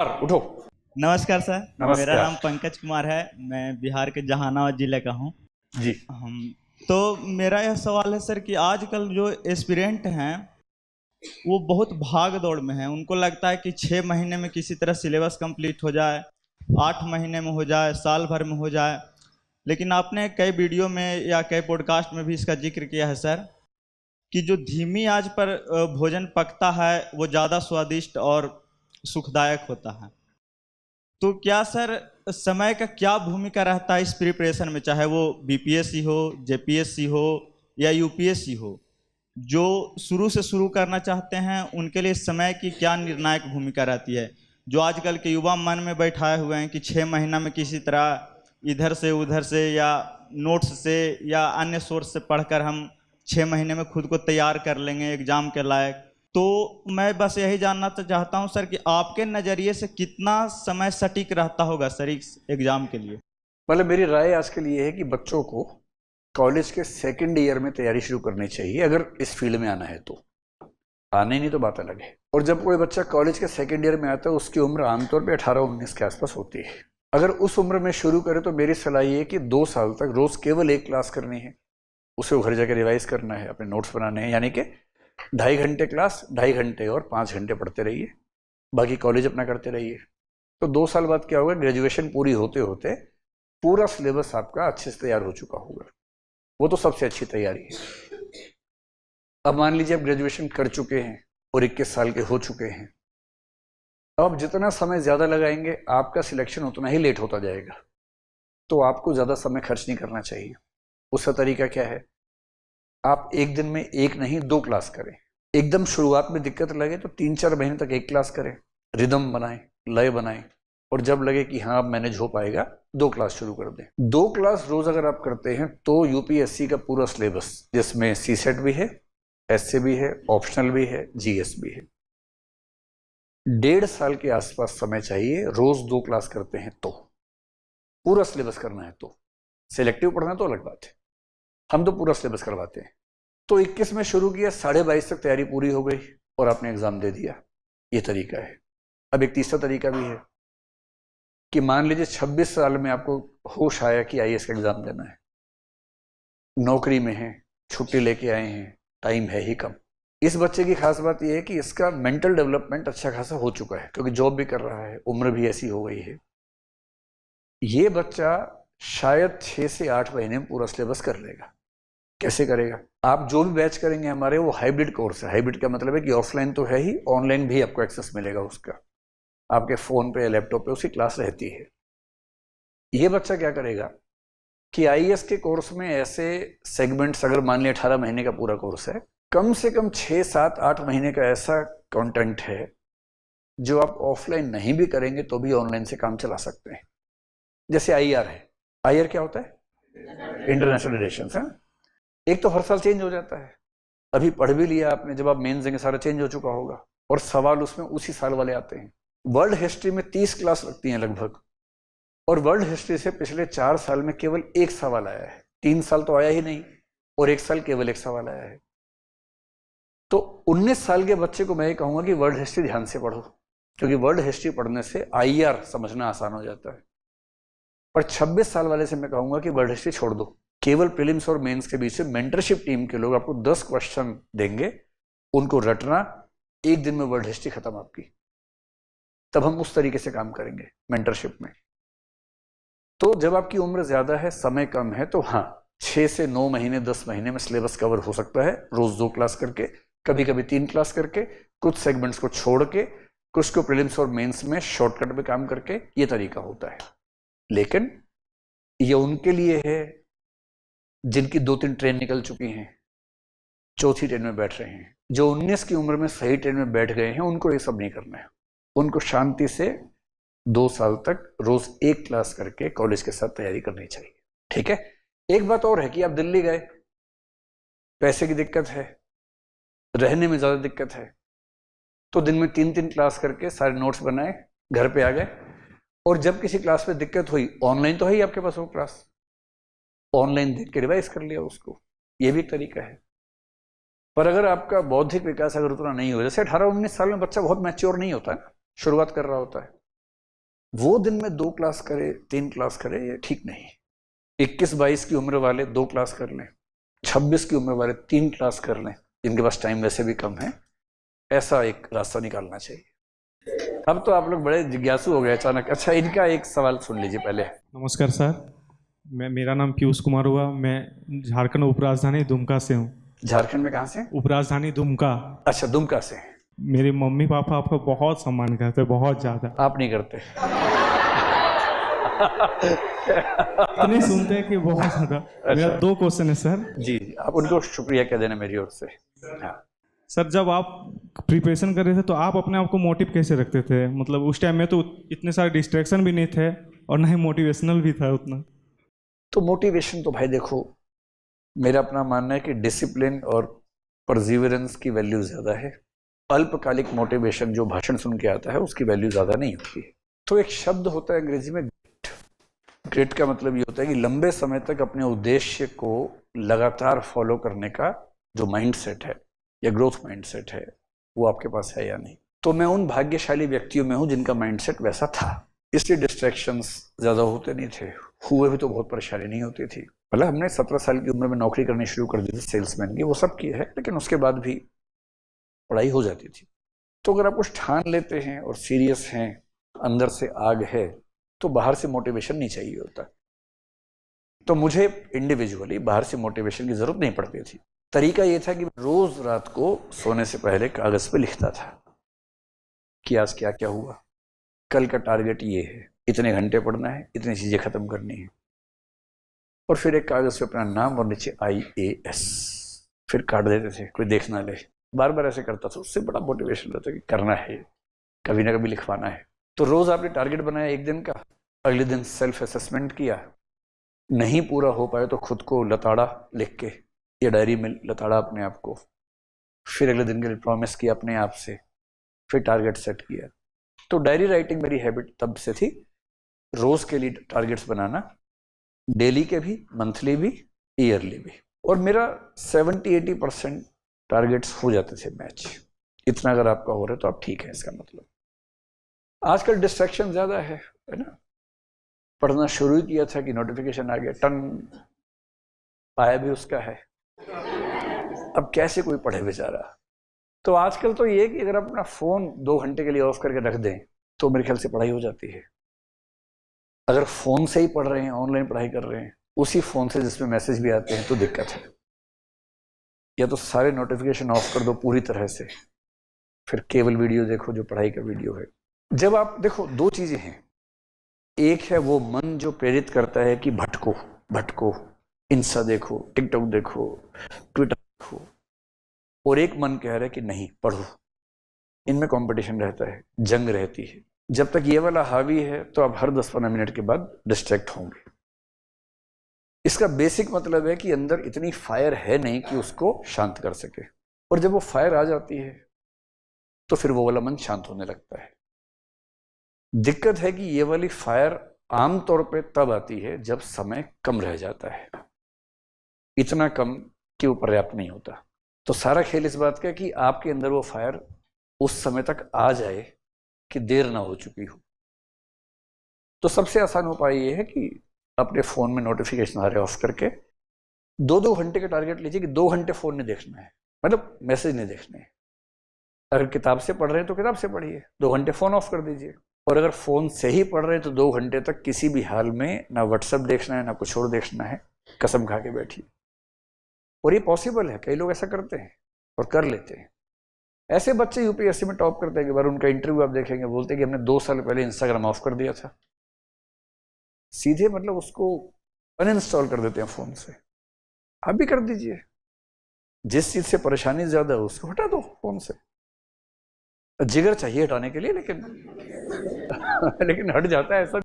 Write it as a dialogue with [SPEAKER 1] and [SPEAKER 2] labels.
[SPEAKER 1] उठो।
[SPEAKER 2] नमस्कार सर।
[SPEAKER 1] नमस्कार।
[SPEAKER 2] मेरा नाम पंकज कुमार है। मैं बिहार के जहानाबाद जिले का हूँ।
[SPEAKER 1] जी।
[SPEAKER 2] हम तो मेरा यह सवाल है सर कि आजकल जो एस्पिरेंट हैं वो बहुत भाग दौड़ में हैं। उनको लगता है कि 6 महीने में किसी तरह सिलेबस कंप्लीट हो जाए, 8 महीने में हो जाए, साल भर में हो जाए। लेकिन आपने कई वीडियो में या कई पॉडकास्ट में भी इसका जिक्र किया है सर कि जो धीमी आंच पर भोजन पकता है वो ज़्यादा स्वादिष्ट और सुखदायक होता है। तो क्या सर समय का क्या भूमिका रहता है इस प्रिपरेशन में, चाहे वो बीपीएससी हो, जेपीएससी हो या यूपीएससी हो? जो शुरू से शुरू करना चाहते हैं उनके लिए समय की क्या निर्णायक भूमिका रहती है? जो आजकल के युवा मन में बैठाए हुए हैं कि 6 महीना में किसी तरह इधर से उधर से या नोट्स से या अन्य सोर्स से पढ़कर हम 6 महीने में खुद को तैयार कर लेंगे एग्जाम के लायक। तो मैं बस यही जानना तो चाहता हूं सर कि आपके नज़रिए से कितना समय सटीक रहता होगा सर इस एग्जाम के लिए?
[SPEAKER 1] मतलब मेरी राय आज के लिए है कि बच्चों को कॉलेज के सेकंड ईयर में तैयारी शुरू करनी चाहिए, अगर इस फील्ड में आना है तो। आने नहीं तो बात अलग है। और जब कोई बच्चा कॉलेज के सेकंड ईयर में आता है उसकी उम्र आमतौर पे 18-19 के आसपास होती है। अगर उस उम्र में शुरू करे तो मेरी सलाह ये है कि 2 साल तक रोज केवल एक क्लास करनी है, उसे घर जाकर रिवाइज करना है, अपने नोट्स बनाने हैं। यानी कि 2.5 घंटे क्लास, 2.5 घंटे और 5 घंटे पढ़ते रहिए, बाकी कॉलेज अपना करते रहिए। तो 2 साल बाद क्या होगा, ग्रेजुएशन पूरी होते होते पूरा सिलेबस आपका अच्छे से तैयार हो चुका होगा। वो तो सबसे अच्छी तैयारी है। अब मान लीजिए आप ग्रेजुएशन कर चुके हैं और 21 साल के हो चुके हैं। अब जितना समय ज़्यादा लगाएंगे आपका सिलेक्शन उतना ही लेट होता जाएगा। तो आपको ज़्यादा समय खर्च नहीं करना चाहिए। उसका तरीका क्या है, आप एक दिन में एक नहीं 2 क्लास करें। एकदम शुरुआत में दिक्कत लगे तो 3-4 महीने तक एक क्लास करें, रिदम बनाएं, लय बनाएं, और जब लगे कि हाँ अब मैनेज हो पाएगा 2 क्लास शुरू कर दें। 2 क्लास रोज अगर आप करते हैं तो यूपीएससी का पूरा सिलेबस, जिसमें सीसेट भी है, एसए भी है, ऑप्शनल भी है, जीएस भी है, 1.5 साल के आसपास समय चाहिए। रोज 2 क्लास करते हैं तो, पूरा सिलेबस करना है तो। सिलेक्टिव पढ़ना तो अलग बात है, हम तो पूरा सिलेबस करवाते हैं। तो 21 में शुरू किया, 22.5 तक तैयारी पूरी हो गई और आपने एग्जाम दे दिया। ये तरीका है। अब एक तीसरा तरीका भी है कि मान लीजिए 26 साल में आपको होश आया कि आईएएस का एग्जाम देना है, नौकरी में है, छुट्टी लेके आए हैं, टाइम है ही कम। इस बच्चे की खास बात यह है कि इसका मेंटल डेवलपमेंट अच्छा खासा हो चुका है, क्योंकि जॉब भी कर रहा है, उम्र भी ऐसी हो गई है। ये बच्चा शायद 6 से 8 महीने में पूरा सिलेबस कर लेगा। कैसे करेगा? आप जो भी बैच करेंगे हमारे, वो हाइब्रिड कोर्स है। हाइब्रिड का मतलब है कि ऑफलाइन तो है ही, ऑनलाइन भी आपको एक्सेस मिलेगा उसका, आपके फोन पे या लैपटॉप पे उसकी क्लास रहती है। ये बच्चा क्या करेगा कि आईएएस के कोर्स में ऐसे सेगमेंट्स, अगर मान लिया 18 महीने का पूरा कोर्स है, कम से कम 6, 7, 8 महीने का ऐसा कंटेंट है जो आप ऑफलाइन नहीं भी करेंगे तो भी ऑनलाइन से काम चला सकते हैं। जैसे आईआर है। आईआर क्या होता है? इंटरनेशनल रिलेशंस है। एक तो हर साल चेंज हो जाता है। अभी पढ़ भी लिया आपने, जब आप मेंस देंगे सारा चेंज हो चुका होगा, और सवाल उसमें उसी साल वाले आते हैं। वर्ल्ड हिस्ट्री में 30 क्लास लगती हैं लगभग, और वर्ल्ड हिस्ट्री से पिछले 4 साल में केवल एक सवाल आया है। 3 साल तो आया ही नहीं, और 1 साल केवल एक सवाल आया है। तो 19 साल के बच्चे को मैं ये कहूंगा कि वर्ल्ड हिस्ट्री ध्यान से पढ़ो, क्योंकि वर्ल्ड हिस्ट्री पढ़ने से आईआर समझना आसान हो जाता है। पर 26 साल वाले से मैं कहूंगा कि वर्ल्ड हिस्ट्री छोड़ दो। केवल प्रीलिम्स और मेंस के बीच में मेंटरशिप टीम के लोग आपको 10 क्वेश्चन देंगे, उनको रटना, एक दिन में वर्ल्ड हिस्ट्री खत्म आपकी। तब हम उस तरीके से काम करेंगे मेंटरशिप में। तो जब आपकी उम्र ज्यादा है, समय कम है, तो हाँ 6 से 9 महीने, 10 महीने में सिलेबस कवर हो सकता है, रोज 2 क्लास करके, कभी कभी 3 क्लास करके, कुछ सेगमेंट्स को छोड़ के, कुछ को प्रीलिम्स और मेंस में शॉर्टकट में काम करके। ये तरीका होता है। लेकिन ये उनके लिए है जिनकी 2-3 ट्रेन निकल चुकी हैं, चौथी ट्रेन में बैठ रहे हैं। जो 19 की उम्र में सही ट्रेन में बैठ गए हैं, उनको ये सब नहीं करना है। उनको शांति से 2 साल तक रोज 1 क्लास करके कॉलेज के साथ तैयारी करनी चाहिए। ठीक है। एक बात और है कि आप दिल्ली गए, पैसे की दिक्कत है, रहने में ज्यादा दिक्कत है, तो दिन में 3-3 क्लास करके सारे नोट्स बनाए, घर पे आ गए, और जब किसी क्लास में दिक्कत हुई, ऑनलाइन तो है ही आपके पास वो क्लास, ऑनलाइन देख के रिवाइज कर लिया उसको। ये भी एक तरीका है। पर अगर आपका बौद्धिक विकास अगर उतना नहीं हो, जैसे 18-19 साल में बच्चा बहुत मैच्योर नहीं होता है, शुरुआत कर रहा होता है, वो दिन में 2 क्लास करे, 3 क्लास करे, ये ठीक नहीं। 21-22 की उम्र वाले 2 क्लास कर लें, 26 की उम्र वाले 3 क्लास कर लें, जिनके पास टाइम वैसे भी कम है। ऐसा एक रास्ता निकालना चाहिए। अब तो आप लोग बड़े जिज्ञासु हो गए अचानक। अच्छा, इनका एक सवाल सुन लीजिए पहले।
[SPEAKER 3] नमस्कार सर, मेरा नाम पीयूष कुमार हुआ। मैं झारखंड उपराजधानी दुमका से हूँ।
[SPEAKER 1] झारखंड में कहाँ से?
[SPEAKER 3] उपराजधानी दुमका।
[SPEAKER 1] अच्छा, दुमका से।
[SPEAKER 3] मेरे मम्मी पापा आपका बहुत सम्मान करते हैं, बहुत ज़्यादा।
[SPEAKER 1] आप नहीं करते?
[SPEAKER 3] इतने सुनते हैं कि बहुत ज़्यादा। मेरा 2 क्वेश्चन है सर।
[SPEAKER 1] जी, आप उनको शुक्रिया कह देना मेरी ओर से। हाँ।
[SPEAKER 3] सर, जब आप प्रिपरेशन कर रहे थे तो आप अपने आप को मोटिव कैसे रखते थे? मतलब उस टाइम में तो इतने सारे डिस्ट्रैक्शन भी नहीं थे और ना ही मोटिवेशनल भी था उतना।
[SPEAKER 1] तो मोटिवेशन तो भाई देखो, मेरा अपना मानना है कि डिसिप्लिन और परसिवरेंस की वैल्यू ज़्यादा है। अल्पकालिक मोटिवेशन जो भाषण सुन के आता है उसकी वैल्यू ज़्यादा नहीं होती। तो एक शब्द होता है अंग्रेजी में ग्रिट का मतलब ये होता है कि लंबे समय तक अपने उद्देश्य को लगातार फॉलो करने का जो माइंडसेट है या ग्रोथ माइंडसेट है वो आपके पास है या नहीं। तो मैं उन भाग्यशाली व्यक्तियों में हूँ जिनका माइंडसेट वैसा था, इसलिए डिस्ट्रैक्शंस ज़्यादा होते नहीं थे। हुए भी तो बहुत परेशानी नहीं होती थी। भला हमने 17 साल की उम्र में नौकरी करनी शुरू कर दी थी सेल्समैन की, वो सब की है, लेकिन उसके बाद भी पढ़ाई हो जाती थी। तो अगर आप कुछ ठान लेते हैं और सीरियस हैं, अंदर से आग है, तो बाहर से मोटिवेशन नहीं चाहिए होता। तो मुझे इंडिविजुअली बाहर से मोटिवेशन की जरूरत नहीं पड़ती थी। तरीका ये था कि रोज रात को सोने से पहले कागज पे लिखता था कि आज क्या क्या हुआ, कल का टारगेट ये है, इतने घंटे पढ़ना है, इतनी चीजें खत्म करनी है, और फिर एक कागज पे अपना नाम और नीचे IAS फिर काट देते थे, कोई देख ना ले। बार बार ऐसे करता था, उससे बड़ा मोटिवेशन रहता कि करना है, कभी ना कभी लिखवाना है। तो रोज आपने टारगेट बनाया एक दिन का, अगले दिन सेल्फ असेसमेंट किया, नहीं पूरा हो पाए तो खुद को लताड़ा लिख के या डायरी में लताड़ा अपने आप को, फिर अगले दिन के लिए प्रॉमिस किया अपने आप से, फिर टारगेट सेट किया। तो डायरी राइटिंग मेरी हैबिट तब से थी, रोज के लिए टारगेट्स बनाना, डेली के भी, मंथली भी, ईयरली भी। और मेरा 70-80% टारगेट्स हो जाते थे मैच। इतना अगर आपका हो रहा है तो आप ठीक है, इसका मतलब। आजकल डिस्ट्रैक्शन ज्यादा है ना। पढ़ना शुरू ही किया था कि नोटिफिकेशन आ गया, टंग, आया भी उसका है। अब कैसे कोई पढ़े बेचारा। तो आजकल तो ये कि अगर आप अपना फोन 2 घंटे के लिए ऑफ करके रख दें तो मेरे ख्याल से पढ़ाई हो जाती है। अगर फोन से ही पढ़ रहे हैं, ऑनलाइन पढ़ाई कर रहे हैं, उसी फोन से जिसमें मैसेज भी आते हैं, तो दिक्कत है। या तो सारे नोटिफिकेशन ऑफ कर दो पूरी तरह से, फिर केवल वीडियो देखो जो पढ़ाई का वीडियो है। जब आप देखो, 2 चीजें हैं, एक है वो मन जो प्रेरित करता है कि भटको भटको, इंस्टा देखो, टिकटॉक देखो, ट्विटर देखो, और एक मन कह रहा है कि नहीं पढ़ो। इनमें कंपटीशन रहता है, जंग रहती है। जब तक ये वाला हावी है तो आप हर 10-15 मिनट के बाद डिस्ट्रैक्ट होंगे। इसका बेसिक मतलब है कि अंदर इतनी फायर है नहीं कि उसको शांत कर सके, और जब वो फायर आ जाती है तो फिर वो वाला मन शांत होने लगता है। दिक्कत है कि ये वाली फायर आमतौर पे तब आती है जब समय कम रह जाता है, इतना कम कि वो पर्याप्त नहीं होता। तो सारा खेल इस बात का है कि आपके अंदर वो फायर उस समय तक आ जाए कि देर ना हो चुकी हो। तो सबसे आसान उपाय ये है कि अपने फोन में नोटिफिकेशन आ रहे ऑफ करके 2-2 घंटे का टारगेट लीजिए कि 2 घंटे फोन नहीं देखना है, मतलब मैसेज नहीं देखने हैं। अगर किताब से पढ़ रहे हैं तो किताब से पढ़िए, 2 घंटे फोन ऑफ कर दीजिए। और अगर फोन से ही पढ़ रहे हैं तो 2 घंटे तक किसी भी हाल में ना व्हाट्सएप देखना है, ना कुछ और देखना है, कसम खा के बैठिए। और ये पॉसिबल है, कई लोग ऐसा करते हैं और कर लेते हैं। ऐसे बच्चे यूपीएससी में टॉप करते हैं कि बार उनका इंटरव्यू आप देखेंगे, बोलते हैं कि हमने 2 साल पहले इंस्टाग्राम ऑफ कर दिया था। सीधे मतलब उसको अनइंस्टॉल कर देते हैं फोन से। आप भी कर दीजिए। जिस चीज से परेशानी ज्यादा है उसको हटा दो फोन से। जिगर चाहिए हटाने के लिए, लेकिन लेकिन हट जाता है ऐसा।